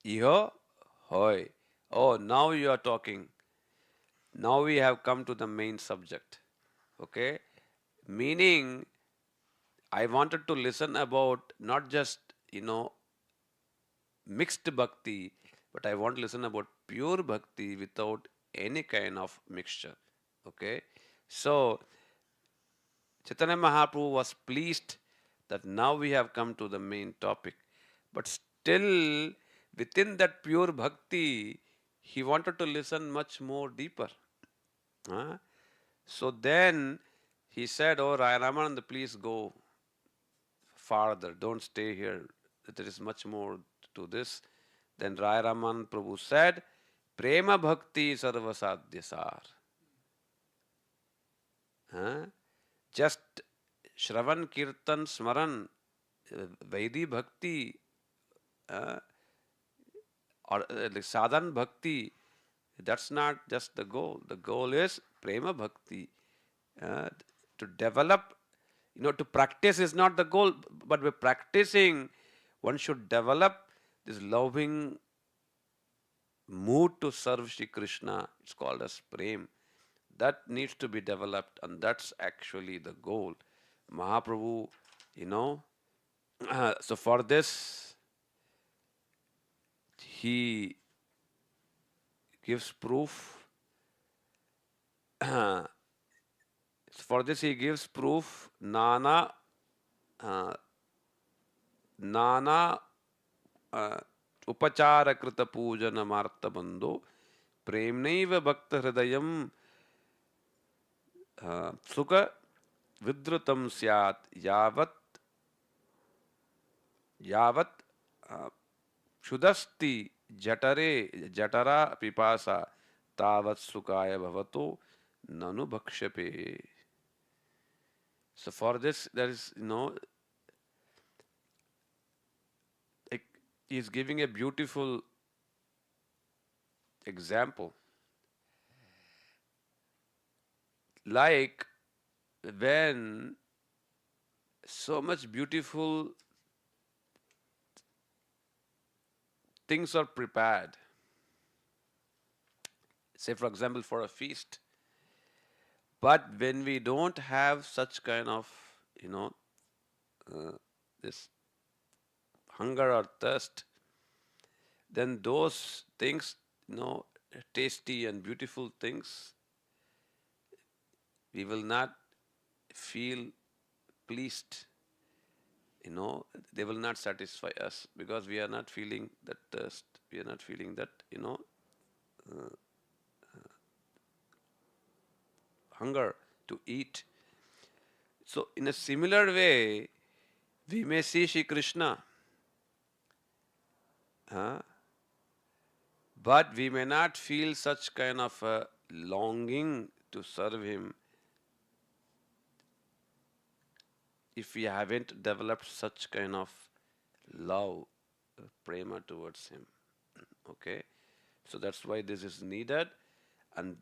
Iho hoy. Oh, now you are talking. Now we have come to the main subject. Okay? Meaning, I wanted to listen about not just, mixed bhakti, but I want to listen about pure bhakti without any kind of mixture. Okay? So, Chaitanya Mahaprabhu was pleased that now we have come to the main topic. But still, within that pure bhakti, he wanted to listen much more deeper. So then he said, oh, Ramananda, please go farther. Don't stay here. There is much more to this. Then Raman Prabhu said, Prema Bhakti Sarvasadhya Sar. Just Shravan Kirtan Smaran, Vaidi Bhakti, or Sadhan Bhakti, that's not just the goal. The goal is Prema Bhakti. To develop, to practice is not the goal, but by practicing, one should develop this loving mood to serve Shri Krishna. It's called as Prem. That needs to be developed, and that's actually the goal. Mahaprabhu, so for this, he gives proof. For this, he gives proof. Nana upachara krita pujana marta bando premnaiva bhakta hridayam sukha vidrutam syat yavat shudasti jatara pipasa tavat sukaya bhavato nanu bhakshape. So for this, there is, he is giving a beautiful example. Like when so much beautiful things are prepared, say for example for a feast, but when we don't have such kind of, this hunger or thirst, then those things, tasty and beautiful things, we will not feel pleased. They will not satisfy us because we are not feeling that thirst. We are not feeling that, hunger to eat. So, in a similar way, we may see Shri Krishna, but we may not feel such kind of longing to serve him, if we haven't developed such kind of love, prema towards him. Okay, so that's why this is needed, and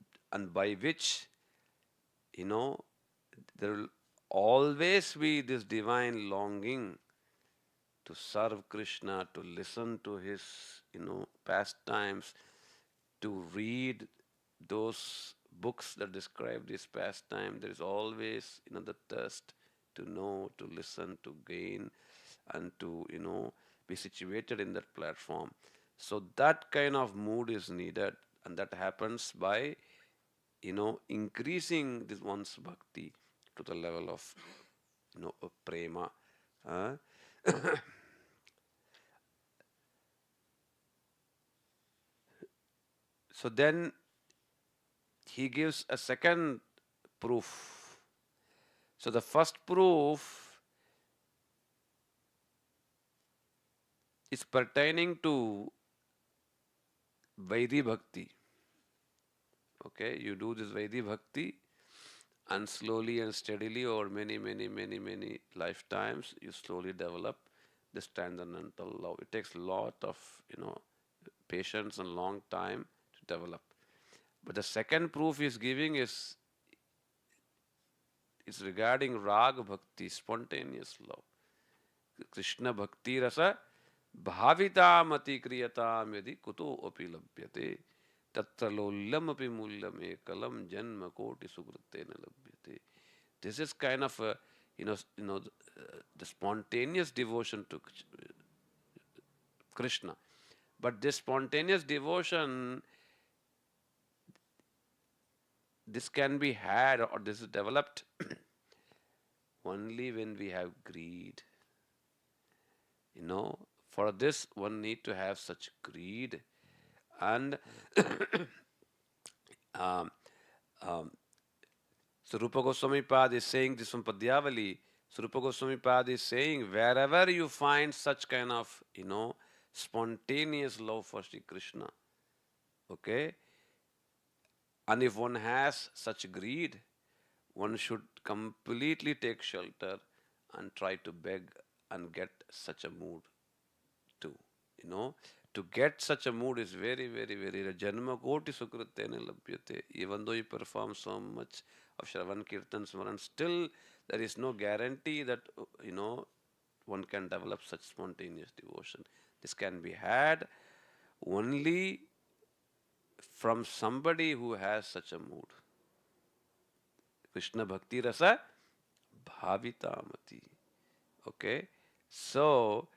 by which, you know, there will always be this divine longing to serve Krishna, to listen to his, pastimes, to read those books that describe this pastime. There is always, the thirst to know, to listen, to gain, and to, be situated in that platform. So that kind of mood is needed, and that happens by, increasing this one's bhakti to the level of, a prema. So then he gives a second proof. So the first proof is pertaining to Vaidhi Bhakti. Okay, you do this Vaidhi Bhakti, and slowly and steadily over many lifetimes, you slowly develop this transcendental love. It takes a lot of, patience and long time to develop. But the second proof he's giving is regarding Rag Bhakti, spontaneous love. Krishna Bhakti Rasa Bhavitam Ati Kriyatam Yadi Kuto Api Labhyate Tatra Lollam Api Mulyam Ekalam Janma Koti Sukritena Labhyate. This is kind of a, the spontaneous devotion to Krishna. But this spontaneous devotion, this can be had, or this is developed only when we have greed. For this one need to have such greed. And so Rupa Goswami Pad is saying this from Padyavali. So Rupa Goswami Pad is saying, wherever you find such kind of, spontaneous love for Sri Krishna, okay, and if one has such greed, one should completely take shelter and try to beg and get such a mood too. To get such a mood is very rare. Janma koti sukritena labhyate. Even though you perform so much of Shravan Kirtan Smaran, still there is no guarantee that, one can develop such spontaneous devotion. This can be had only from somebody who has such a mood. Krishna Bhakti Rasa Bhavitamati. Okay, so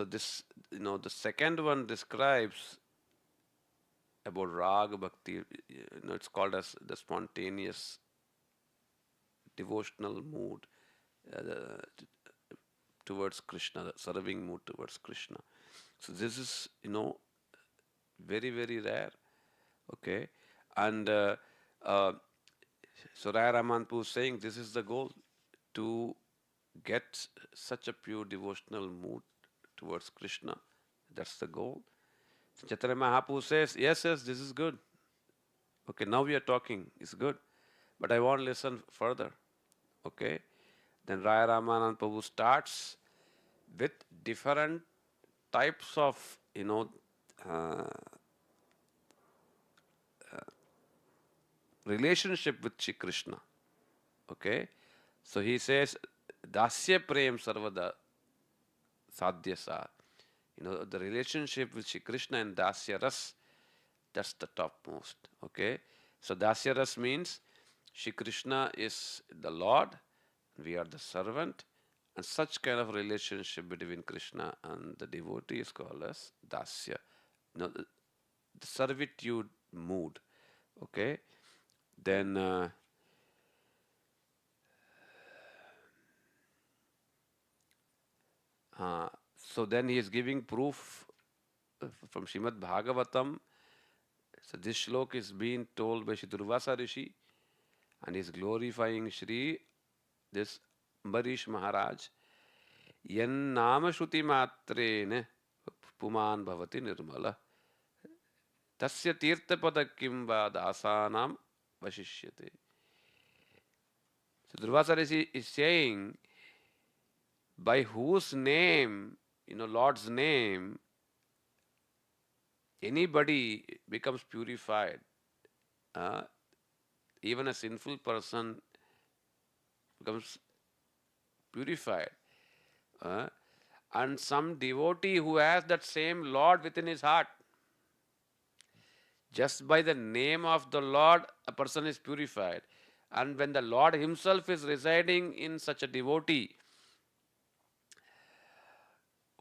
this, the second one describes about Rag Bhakti. It's called as the spontaneous devotional mood towards Krishna, the serving mood towards Krishna. So this is, very rare. Okay, and so Raya Ramanpu is saying this is the goal, to get such a pure devotional mood towards Krishna. That's the goal. So Chaitanya Mahaprabhu says, yes, this is good. Okay, now we are talking, it's good. But I want to listen further. Okay. Then Raya Ramananda Prabhu starts with different types of, relationship with Shri Krishna. Okay. So he says, Dasya Prem Sarvada Sadhyasa. The relationship with Shri Krishna and Dasya Ras, that's the topmost. Okay. So Dasya Ras means Shri Krishna is the Lord, we are the servant, and such kind of relationship between Krishna and the devotee is called as Dasya. The servitude mood. Okay. Then so then he is giving proof from Srimad Bhagavatam. So this shlok is being told by Shri Durvasa Rishi, and is glorifying this Ambarish Maharaj. Yan nama shruti matrene puman bhavati nirmala Tasya tirthapada kim va dasanam vashishyate. So Durvasarisi is saying, by whose name, Lord's name, anybody becomes purified. Uh, Even a sinful person becomes purified. Uh, and some devotee who has that same Lord within his heart, just by the name of the Lord, a person is purified. And when the Lord himself is residing in such a devotee,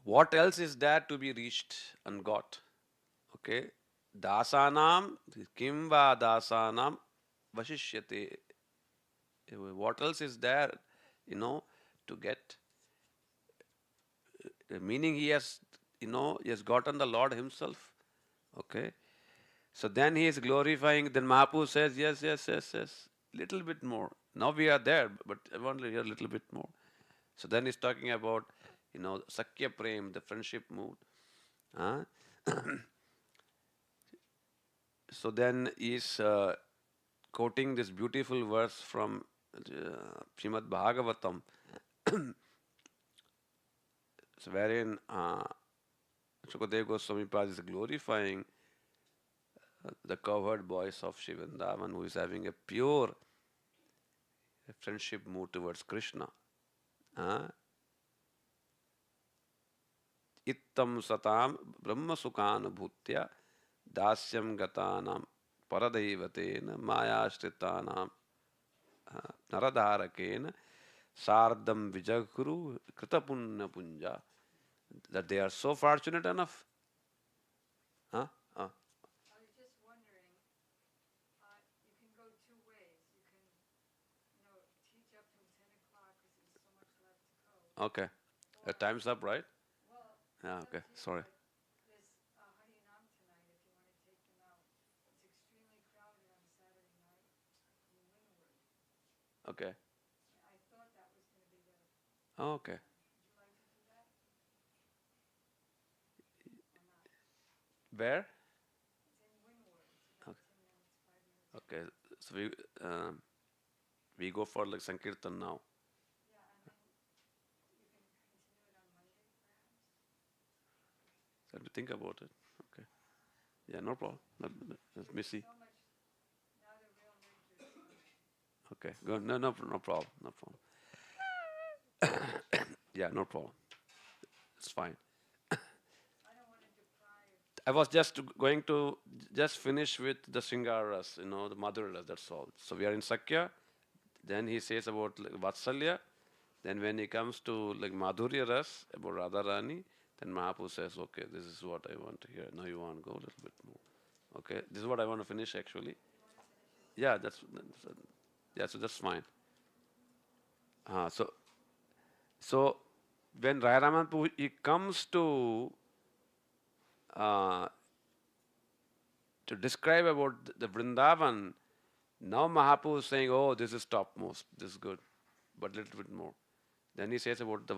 what else is there to be reached and got? Okay. Dasanam, kimva dasanam vashishyate. What else is there, to get? Meaning he has gotten the Lord himself. Okay. So then he is glorifying. Then Mahaprabhu says, yes, yes, yes, yes, little bit more. Now we are there, but I want to hear a little bit more. So then he's talking about, Sakya Prem, the friendship mood. Huh? So then he's quoting this beautiful verse from Srimad Bhagavatam, so wherein Sukadeva Goswami Pad is glorifying the cowherd boys of Shivandavan who is having a pure friendship mood towards Krishna. Ittam satam brahma sukhanubhutya dasyam gatanam paradaivatena mayashritanam naradharakena sardam vijaguru kritapunna punja. That they are so fortunate enough. Huh? I was just wondering, you can go two ways. You can, teach up till 10 o'clock because there's so much left to go. Okay. Time's up, right? Well, Yeah, it's up okay. to you, Sorry. but there's Harinam tonight if you want to take them out. It's extremely crowded on Saturday night in Windward. Okay. I thought that was going to be the. Oh, okay. Would you like to do that? Or not? Where? It's in Windward. It's about 10 minutes, 5 minutes. Okay. So we go for like Sankirtan now. Yeah, and then you can continue it on Monday, perhaps. So I have to think about it. Okay. Yeah, no problem. Let me see. So much. Now the real major. Okay. Go. No problem. No problem. Yeah, no problem. It's fine. I don't want to deprive. I was just going to just finish with the Sringaras, the Madhura, that's all. So we are in Sakya. Then he says about like, Vatsalya. Then when he comes to like Madhurya Ras, about Radharani, then Mahaprabhu says, okay, this is what I want to hear. Now you want to go a little bit more. Okay, this is what I want to finish actually. Yeah, so that's fine. So when Raya Raman he comes uh, to describe about the Vrindavan, now Mahaprabhu is saying, oh, this is topmost, this is good, but a little bit more. Then he says about the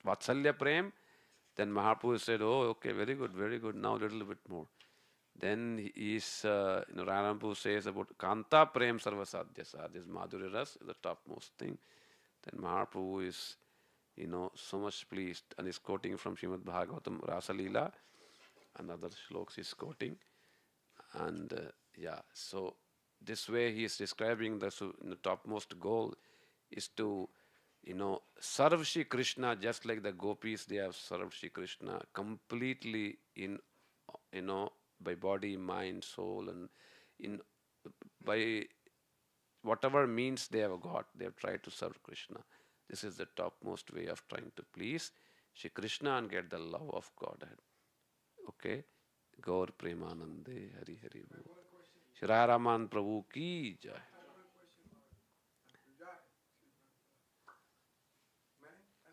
Vatsalya Prem. Then Mahaprabhu said, oh, okay, very good, now a little bit more. Then he is, Ramaprabhu says about Kanta Prem Sarvasadhyasa, this Madhurya Ras is the topmost thing. Then Mahaprabhu is, so much pleased and is quoting from Srimad Bhagavatam Rasa Leela and other shlokas he's quoting. And so this way he is describing the topmost goal is to, serve Shri Krishna just like the gopis, they have served Shri Krishna completely in, by body, mind, soul, and in by whatever means they have got, they have tried to serve Krishna. This is the topmost way of trying to please Shri Krishna and get the love of Godhead. Okay? Gaur Premanande Hari Hari Bol. Shri Raman Prabhu ki jai.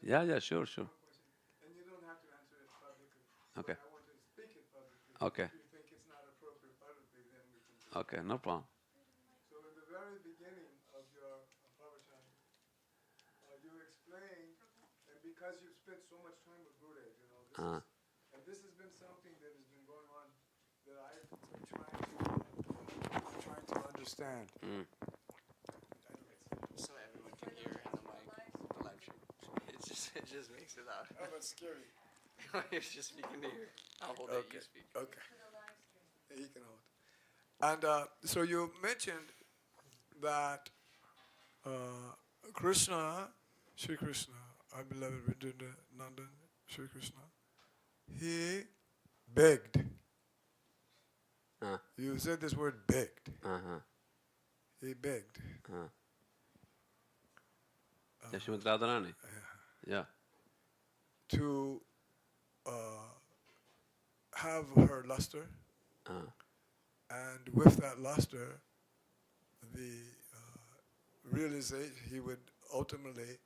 Yeah, sure. And you don't have to answer it publicly. Okay. I want to speak it publicly. Okay. If you think it's not appropriate publicly, then we can. Okay, no problem. So in the very beginning of your Prabhupada, you explained, and because you've spent so much time with Gurudev, this has been something that has been going on that I'm trying to understand. So everyone can hear in the mic, the live stream. It just makes it loud. Oh, that's scary. You're just speaking to you. I'll hold it, you speak. Okay. Yeah, he can hold. And so you mentioned that Krishna, Sri Krishna, our beloved Vijayendra Nandan, Sri Krishna, he begged. You said this word begged. He begged. Srimati Radharani. Yeah. To have her luster, and with that luster, the realization he would ultimately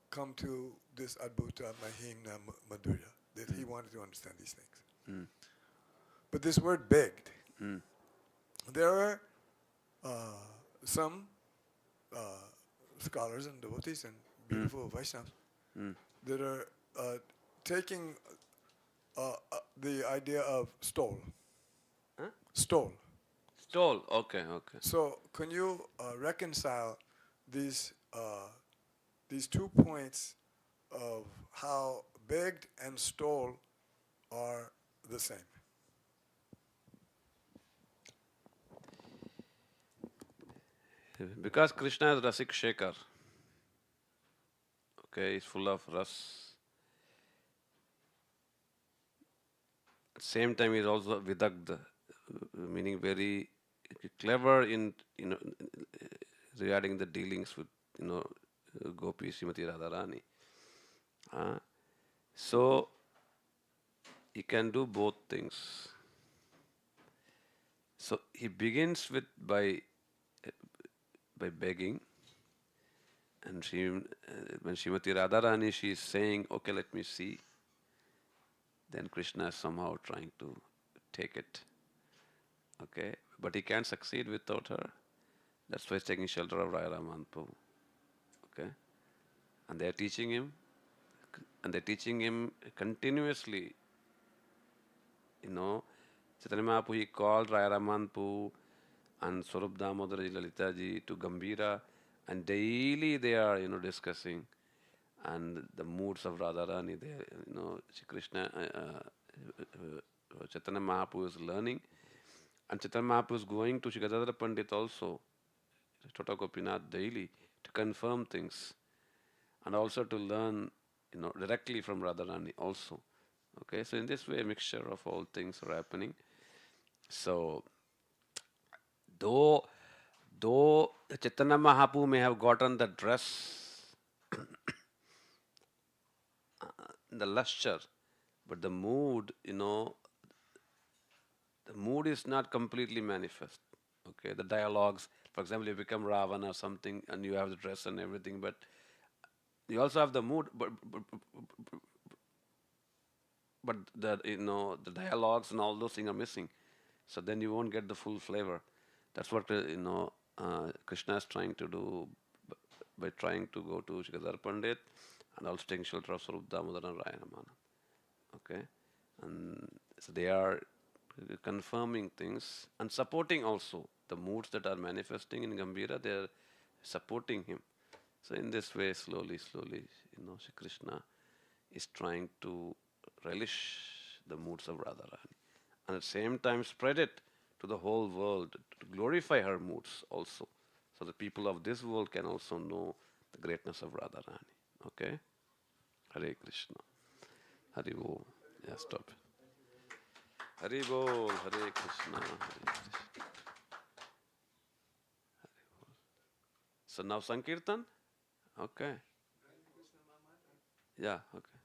come to this Adbhuta Mahimna Madhurya, that he wanted to understand these things. But this word begged, there are some scholars and devotees and beautiful Vaishnavas that are taking the idea of stole. Stole. Stole. Okay. So can you reconcile these 2 points of how begged and stole are the same? Because Krishna is Rasik Shekhar. Okay, he's full of ras. At the same time, he's also Vidagdha, meaning very clever in regarding the dealings with Gopi Srimati Radharani. So he can do both things. So he begins with by begging, and when Srimati Radharani, she is saying, "Okay, let me see." Then Krishna is somehow trying to take it. Okay, but he can't succeed without her. That's why he's taking shelter of Raya Ramananda. Okay, and they're teaching him, continuously. Chaitanya Mahaprabhu, he called Raya Ramananda and Swarup Damodara Lalita ji to Gambhira, and daily they are discussing and the moods of Radharani. They Shri Krishna, Chaitanya Mahaprabhu is learning, and Chaitanya Mahaprabhu is going to Shri Gadadhara Pandit also, Chota Gopinath, daily to confirm things and also to learn directly from Radharani also. Okay, so in this way, a mixture of all things are happening. So though Chaitanya Mahaprabhu may have gotten the dress, the luster, but the mood, the mood is not completely manifest. Okay, the dialogues, for example, you become Ravana or something, and you have the dress and everything, but you also have the mood, but the dialogues and all those things are missing. So then you won't get the full flavor. That's what Krishna is trying to do by trying to go to Shikadhar Pandit and also taking shelter of Swarup Damodara and Raya Ramananda. Okay, and so they are confirming things and supporting also the moods that are manifesting in Gambhira. They are supporting him. So in this way, slowly, Shri Krishna is trying to relish the moods of Radharani, and at the same time spread it to the whole world to glorify her moods also, so the people of this world can also know the greatness of Radharani. Okay? Hare Krishna. Hari Bol. Yeah, stop. Hari Bol. Hare Krishna. Hare Krishna. So now Sankirtan? Okay. Yeah, okay.